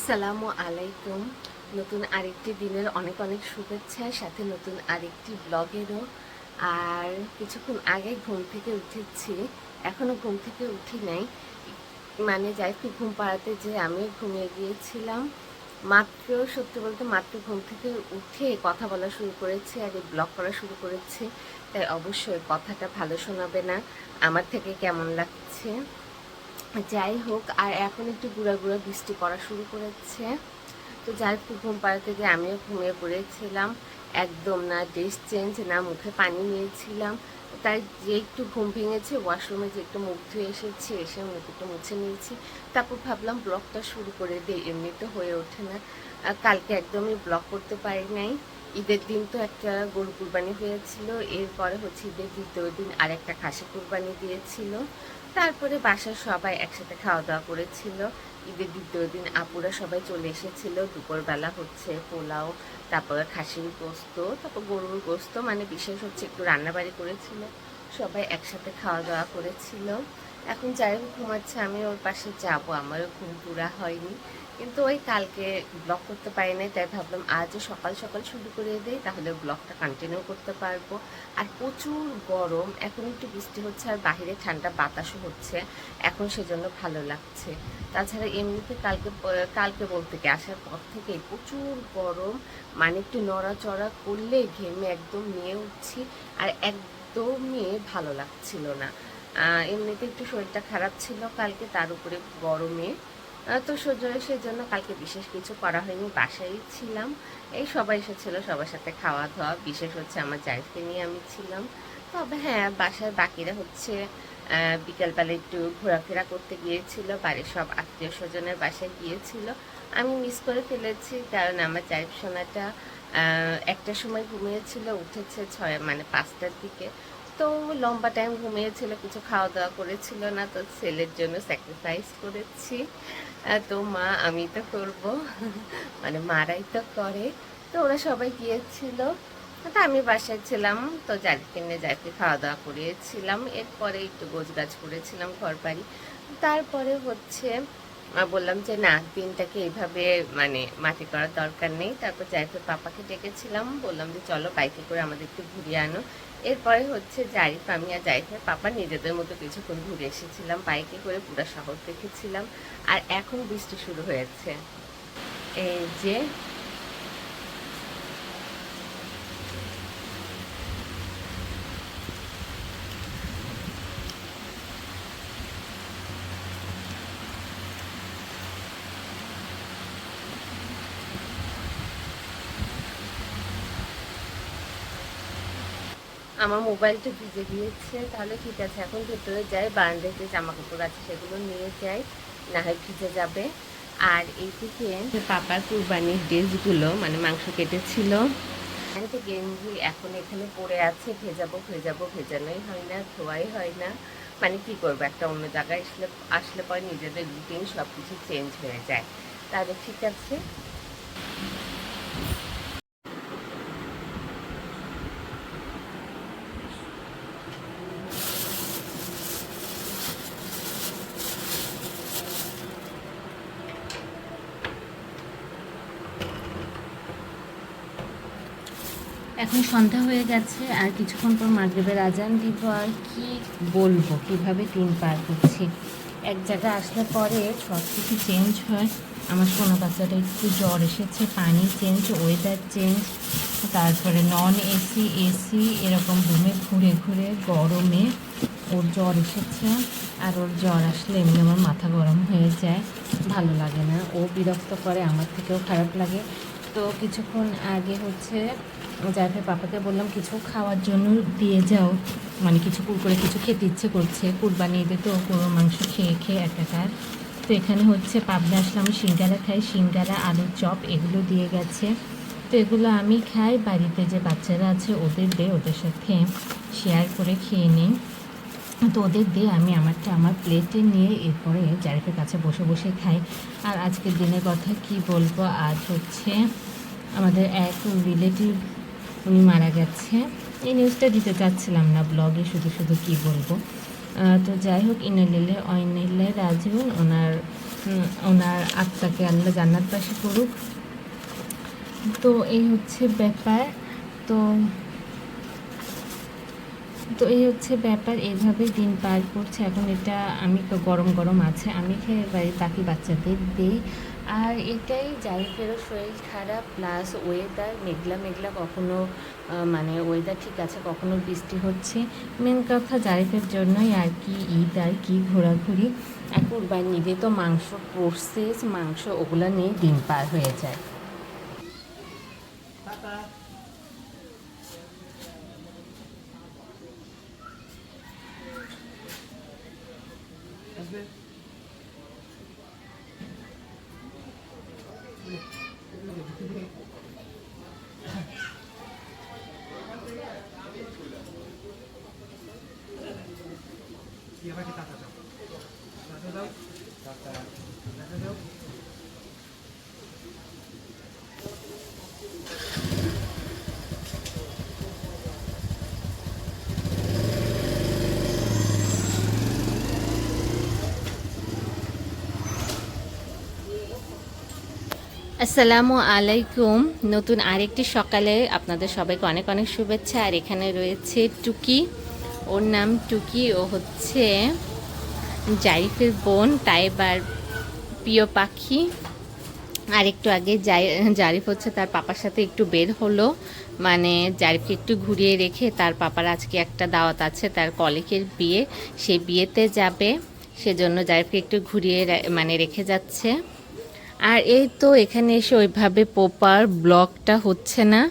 আসসালামু আলাইকুম। নতুন আরেকটি দিনের অনেক অনেক শুভেচ্ছা, সাথে নতুন আরেকটি ব্লগেরও। আর কিছুক্ষণ আগে ঘুম থেকে উঠেছি, এখনও ঘুম থেকে উঠি নাই। মানে যাইতে ঘুম পাড়াতে যে আমিও ঘুমিয়ে গিয়েছিলাম। মাত্র, সত্যি বলতে মাত্র ঘুম থেকে উঠে কথা বলা শুরু করেছি আর এই ব্লগ করা শুরু করেছি। তাই অবশ্যই কথাটা ভালো শোনাবে না, আমার থেকে কেমন লাগছে। যাই হোক, আর এখন একটু গুঁড়া গুঁড়া বৃষ্টি পড়া শুরু করেছে। তো যাই হোক, ঘুম পাড়াতে যে আমিও ঘুমিয়ে পড়েছিলাম। একদম না ড্রেস চেঞ্জ, না মুখে পানি নিয়েছিলাম। তাই যে একটু ঘুম ভেঙেছে, ওয়াশরুমে যে একটু মুখ ধুয়ে এসেছি, এসে মুখ একটু মুছে নিয়েছি। তারপর ভাবলাম ব্লগটা শুরু করে দিই, এমনিতে হয়ে ওঠে না। কালকে একদমই ব্লগ করতে পারি নাই। ঈদের দিন তো একটা গরু কুরবানি হয়েছিল, এরপরে হচ্ছে ঈদের দ্বিতীয় দিন আর একটা খাসি কুরবানি দিয়েছিল। তারপরে বাসার সবাই একসাথে খাওয়া দাওয়া করেছিল। ঈদের দ্বিতীয় দিন আপুরা সবাই চলে এসেছিল। দুপুরবেলা হচ্ছে পোলাও, তারপরে খাসির গোস্ত, তারপর গরুর গোস্ত, মানে বিশেষ হচ্ছে একটু রান্নাবাড়ি করেছিল। সবাই একসাথে খাওয়া দাওয়া করেছিল। এখন যাই হোক ঘুমাচ্ছে, আমি ওর পাশে যাব, আমারও ঘুম পুরা হয়নি। কিন্তু ওই কালকে ব্লগ করতে পারি নাই, তাই ভাবলাম আজও সকাল সকাল শুরু করে দিই, তাহলে ব্লগটা কন্টিনিউ করতে পারবো। আর প্রচুর গরম, এখন একটু বৃষ্টি হচ্ছে আর বাহিরে ঠান্ডা বাতাসও হচ্ছে, এখন সেজন্য ভালো লাগছে। তাছাড়া এমনিতে কালকে বলতে কি আসার পর থেকে প্রচুর গরম, মানে একটু নড়াচড়া করলে ঘেমে একদম নিয়ে উঠছি। আর একদমই ভালো লাগছিল না। এমনিতে একটু শরীরটা খারাপ ছিল কালকে, তার উপরে গরমে তো সেই জন্য কালকে বিশেষ কিছু করা হয়নি, বাসায় ছিলাম। এই সবাই এসেছিল, সবার সাথে খাওয়া দাওয়া, বিশেষ হচ্ছে আমার জায়েফকে নিয়ে আমি ছিলাম। তবে হ্যাঁ, বাসার বাকিরা হচ্ছে বিকেলবেলা একটু ঘোরাফেরা করতে গিয়েছিল, বাড়ির সব আত্মীয় স্বজনের বাসায় গিয়েছিল। আমি মিস করে ফেলেছি, কারণ আমার জায়েফ সোনাটা একটার সময় ঘুমিয়েছিল, উঠেছে 5টার দিকে। তো লম্বা টাইম ঘুমিয়েছিল, কিছু খাওয়া দাওয়া করেছিল না, তো ছেলের জন্য স্যাক্রিফাইস করেছি। তো মা আমি তো করব, মানে মারাই তো করে। তো ওরা সবাই গিয়েছিল, তো আমি বাসায় ছিলাম। তো জারিফকে নিয়ে জারিফকে খাওয়া দাওয়া করিয়েছিলাম, এরপরে একটু গোছগাছ করেছিলাম ঘর বাড়ি। তারপরে হচ্ছে বললাম যে না, দিনটাকে এইভাবে মানে মাটি করার দরকার নেই। তারপর জারিফের পাপাকে ডেকেছিলাম, বললাম যে চলো বাইকে করে আমাদের একটু ঘুরিয়ে আনো। এরপরে হচ্ছে জারিফ, আমি আর জারিফের পাপা নিজেদের মতো কিছুক্ষণ ঘুরে এসেছিলাম, বাইকে করে পুরো শহর দেখেছিলাম। আর এখন বৃষ্টি শুরু হয়েছে, এই যে। আমার মোবাইলটা ভিজে গিয়েছে, তাহলে ঠিক আছে, এখন ভেতরে যাই, বারান্দায় যে জামা কাপড় আছে সেগুলো নিয়ে যাই, না হয় ভিজে যাবে। আর এইদিকে পাপার কুরবানির ড্রেসগুলো, মানে মাংস কেটেছিল, তো গেঞ্জি এখন এখানে পড়ে আছে, ভেজাবো ভেজাবো, ভেজানোই হয় না, ধোয়াই হয় না। মানে কি করবো, একটা অন্য জায়গায় আসলে পরে নিজেদের রুটিন সব কিছু চেঞ্জ হয়ে যায়। তাহলে ঠিক আছে। এখন সন্ধ্যা হয়ে গেছে, আর কিছুক্ষণ পর মাগরিবের আজান দিব। আর কি বলবো, কিভাবে দিন পার করছি। এক জায়গায় আসলে পরে সব কিছু চেঞ্জ হয়। আমার সোনা বাচ্চাটা একটু জ্বর এসেছে, পানি চেঞ্জ, ওয়েদার চেঞ্জ, তারপরে নন এসি এসি এরকম রুমে ঘুরে ঘুরে গরমে ওর জ্বর এসেছে। আর ওর জ্বর আসলে এমনি আমার মাথা গরম হয়ে যায়, ভালো লাগে না, ও বিরক্ত করে, আমার থেকেও খারাপ লাগে। তো কিছুক্ষণ আগে হচ্ছে জাইফের পাপাকে বললাম কিছু খাওয়ার জন্য দিয়ে যাও, মানে কিছু কুরকুরে কিছু খেতে ইচ্ছে করছে, কুরবানি ঈদে তো গরুর মাংস খেয়ে খেয়ে একাকার। তো এখানে হচ্ছে পাবনা আসলে আমি সিঙ্গারা খাই, সিঙ্গারা আলুর চপ এগুলো দিয়ে গেছে। তো এগুলো আমি খাই, বাড়িতে যে বাচ্চারা আছে ওদের দিয়ে, ওদের সাথে শেয়ার করে খেয়ে নিই। তো ওদের দিয়ে আমি আমারটা আমার প্লেটে নিয়ে এরপরে জারিফের কাছে বসে বসে খাই। আর আজকের দিনের কথা কি বলবো, আজ হচ্ছে আমাদের এক রিলেটিভ উনি মারা গেছে। এই নিউজটা দিতে চাচ্ছিলাম না ব্লগে, শুধু শুধু কি বলবো। তো যাই হোক, ইনালিল্লাহি ওয়া ইন্না ইলাইহি রাজিউন। ওনার ওনার আত্মাকে আল্লাহ জান্নাতবাসী করুক। তো এই হচ্ছে ব্যাপার। তো তো এই হচ্ছে ব্যাপার, এইভাবেই দিন পার করছে। এখন এটা আমি গরম গরম আছে, আমি খেয়ে বাকি বাচ্চাদের দিই। আর এটাই জারিফেরও শরীর খারাপ, প্লাস ওয়েদার মেঘলা মেঘলা, কখনো মানে ওয়েদার ঠিক আছে, কখনো বৃষ্টি হচ্ছে। মেন কথা জারিফের জন্যই আর কি ঈদ, আর কি ঘোরাঘুরি। আর কুরবানি ঈদে তো মাংস, প্রসেস মাংস, ওগুলো নিয়ে দিন পার হয়ে যায়। আসসালামু আলাইকুম। নতুন আরেকটি সকালে আপনাদের সবাইকে অনেক অনেক শুভেচ্ছা। আর এখানে রয়েছে টুকি, ওর নাম টুকি, ও হচ্ছে জারিফের বোন, টাইবার প্রিয় পাখি। আর একটু আগে জারিফ হচ্ছে তার পাপার সাথে একটু বের হলো, মানে জারিফকে একটু ঘুরিয়ে রেখে, তার পাপার আজকে একটা দাওয়াত আছে, তার কলিগের বিয়ে, সেই বিয়েতে যাবে, সেজন্য জারিফকে একটু ঘুরিয়ে মানে রেখে যাচ্ছে। আর এই তো এখানে এসে ওইভাবে প্রপার ব্লগটা হচ্ছে না,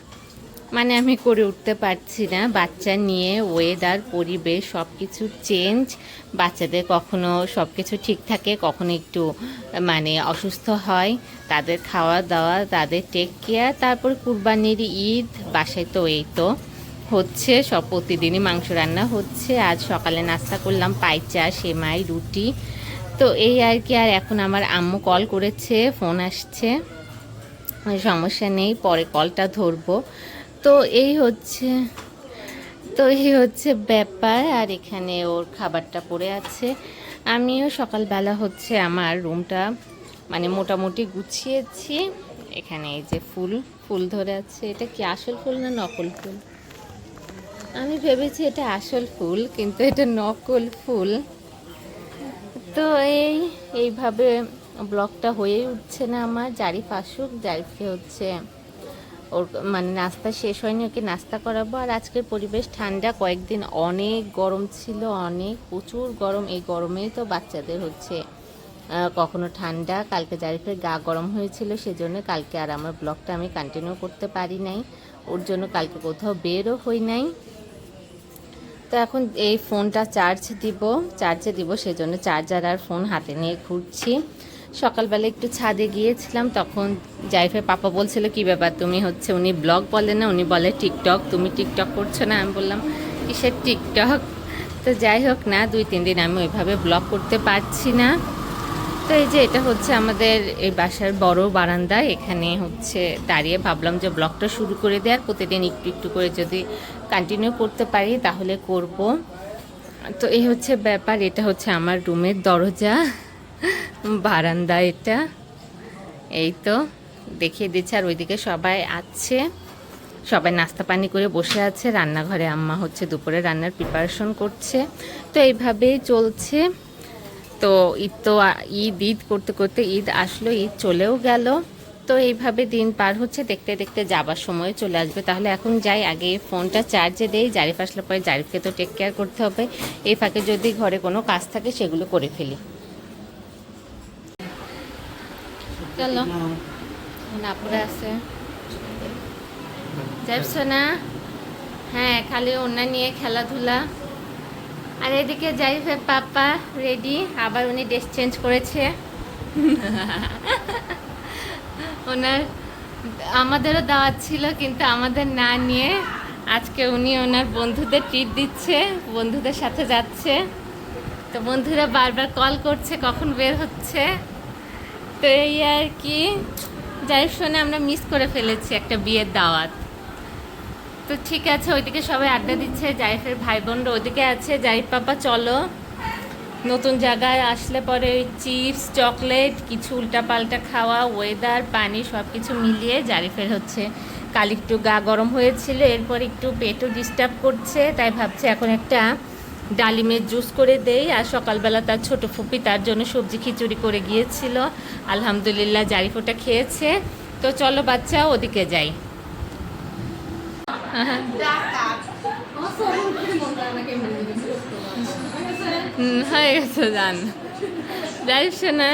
মানে আমি করে উঠতে পারছি না। বাচ্চা নিয়ে ওয়েদার, পরিবেশ সব কিছু চেঞ্জ। বাচ্চাদের কখনো সব কিছু ঠিক থাকে, কখনো একটু মানে অসুস্থ হয়। তাদের খাওয়া দাওয়া, তাদের টেক কেয়ার, তারপর কুরবানির ঈদ, বাসায় তো এই তো হচ্ছে সব, প্রতিদিনই মাংস রান্না হচ্ছে। আজ সকালে নাস্তা করলাম পাইচা, সেমাই, রুটি। তো এই আর কি। আর এখন আমার আম্মু কল করেছে, ফোন আসছে, সমস্যা নেই, পরে কলটা ধরবো। তো এই হচ্ছে ব্যাপার। আর এখানে ওর খাবারটা পড়ে আছে। আমিও সকালবেলা হচ্ছে আমার রুমটা মানে মোটামুটি গুছিয়েছি। এখানে এই যে ফুল ধরে আছে, এটা কি আসল ফুল না নকল ফুল? আমি ভেবেছি এটা আসল ফুল, কিন্তু এটা নকল ফুল। তো এইভাবে ব্লগটা হয়ে উঠছে না আমার। জারিফ আসুক, জারিফকে হচ্ছে ওর মানে নাস্তা শেষ হয়নি, ওকে নাস্তা করাবো। আর আজকের পরিবেশ ঠান্ডা, কয়েকদিন অনেক গরম ছিল, অনেক প্রচুর গরম। এই গরমেই তো বাচ্চাদের হচ্ছে কখনো ঠান্ডা। কালকে জারিফের গা গরম হয়েছিল, সেজন্য কালকে আর আমার ব্লগটা আমি কন্টিনিউ করতে পারি নাই, ওর জন্য কালকে কোথাও বেরও হই নাই। তো এখন এই ফোনটা চার্জে দিব, সেজন্য চার্জার আর ফোন হাতে নিয়ে ঘুরছি। সকালবেলা একটু ছাদে গিয়েছিলাম, তখন জাইফের পাপা বলছিল কি ব্যাপার তুমি হচ্ছে, উনি ব্লগ বলে না, উনি বলে টিকটক, তুমি টিকটক করছো না? আমি বললাম কিসের টিকটক। তো যাই হোক না, 2-3 দিন আমি ওইভাবে ব্লগ করতে পারছি না। তো এই যে এটা হচ্ছে আমাদের এই বাসার বড় বারান্দা, এখানে হচ্ছে দাঁড়িয়ে ভাবলাম যে ব্লগটা শুরু করে দেওয়ার, প্রতিদিন একটু একটু করে যদি কন্টিনিউ করতে পারি তাহলে করব। তো এই হচ্ছে ব্যাপার। এটা হচ্ছে আমার রুমের দরজা, বারান্দা এটা, এই তো দেখিয়ে দিচ্ছে। আর ওইদিকে সবাই আছে, সবাই নাস্তা পানি করে বসে আছে। রান্নাঘরে আম্মা হচ্ছে দুপুরে রান্নার প্রিপারেশন করছে। তো এইভাবেই চলছে। তো ঈদ করতে করতে ঈদ আসলো, ঈদ চলেও গেল। তো এইভাবে দিন পার হচ্ছে, দেখতে দেখতে যাবার সময় চলে আসবে। তাহলে এখন যাই, আগে ফোনটা চার্জে দেই, জারিফ আসলে পরে জারিফকে তো টেক কেয়ার করতে হবে। এই ফাঁকে যদি ঘরে কোনো কাজ থাকে সেগুলো করে ফেলি। চলো, নাপুরা আছে, যাইছো না? হ্যাঁ, খালি ওনা নিয়ে খেলাধুলা। আর এদিকে জারিফের পাপা রেডি, আবার উনি ড্রেস চেঞ্জ করেছে। ওনার আমাদেরও দাওয়াত ছিল, কিন্তু আমাদের না নিয়ে আজকে উনি ওনার বন্ধুদের ট্রিট দিচ্ছে, বন্ধুদের সাথে যাচ্ছে। তো বন্ধুরা বারবার কল করছে কখন বের হচ্ছে। তো এই আর কি, যাই শুনে আমরা মিস করে ফেলেছি একটা বিয়ের দাওয়াত। তো ঠিক আছে, ওইদিকে সবাই আড্ডা দিচ্ছে, জারিফের ভাই বোনরা ওইদিকে আছে। জারিফ পাপা চলো, নতুন জায়গায় আসলে পরে ওই চিপস চকলেট কিছু উল্টাপাল্টা খাওয়া ওয়েদার পানি সব কিছু মিলিয়ে জারিফের হচ্ছে কাল একটু গা গরম হয়েছিল, এরপর একটু পেটও ডিস্টার্ব করছে, তাই ভাবছে এখন একটা ডালিমের জুস করে দেই। আর সকালবেলা তার ছোট ফুপি তার জন্য সবজি খিচুড়ি করে গিয়েছিল, আলহামদুলিল্লাহ জারিফ ওটা খেয়েছে। তো চলো বাচ্চা ওদিকে যাই। হয়ে গেছে জান জারিফ শোনা।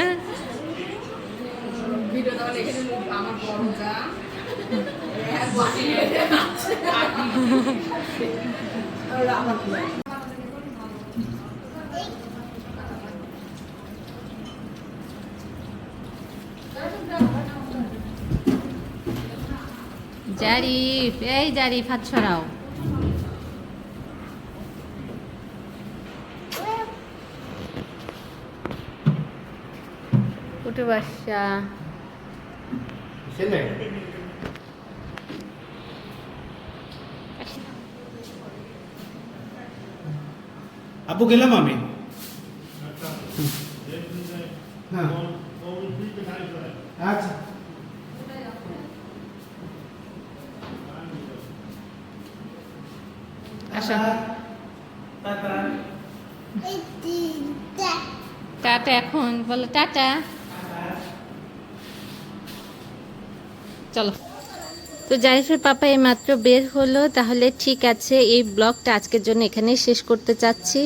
জারিফ এই জারিফ হাত ছড়াও। উঠে বাসা আপু গেলাম আমি। হ্যাঁ আচ্ছা আসো টাটা এখন বলো টাটা চলো। তো জারিফের পাপা এই মাত্র বের হলো, তাহলে ঠিক আছে এই ব্লগটা আজকের জন্য এখানেই শেষ করতে চাচ্ছি।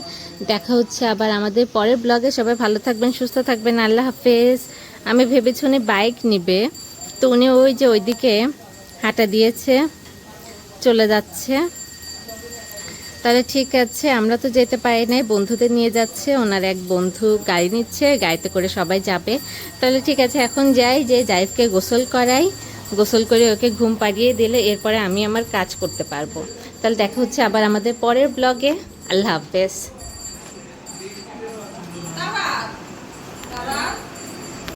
দেখা হচ্ছে আবার আমাদের পরের ব্লগে। সবাই ভালো থাকবেন সুস্থ থাকবেন, আল্লাহ হাফেজ। আমি ভেবেছি উনি বাইক নিবে, তো উনি ওই যে ওইদিকে হাঁটা দিয়েছে চলে যাচ্ছে। তাহলে ঠিক আছে, আমরা তো যেতে পারি নাই, বন্ধুদের নিয়ে যাচ্ছে, ওনার এক বন্ধু গাড়ি নিচ্ছে, গাড়িতে করে সবাই যাবে। তাহলে ঠিক আছে এখন যাই, যে জারিফকে গোসল করাই, গোসল করে ওকে ঘুম পাড়িয়ে দিলে এরপরে আমি আমার কাজ করতে পারবো। তাহলে দেখা হচ্ছে আবার আমাদের পরের ব্লগে। আল্লাহ হাফেজ।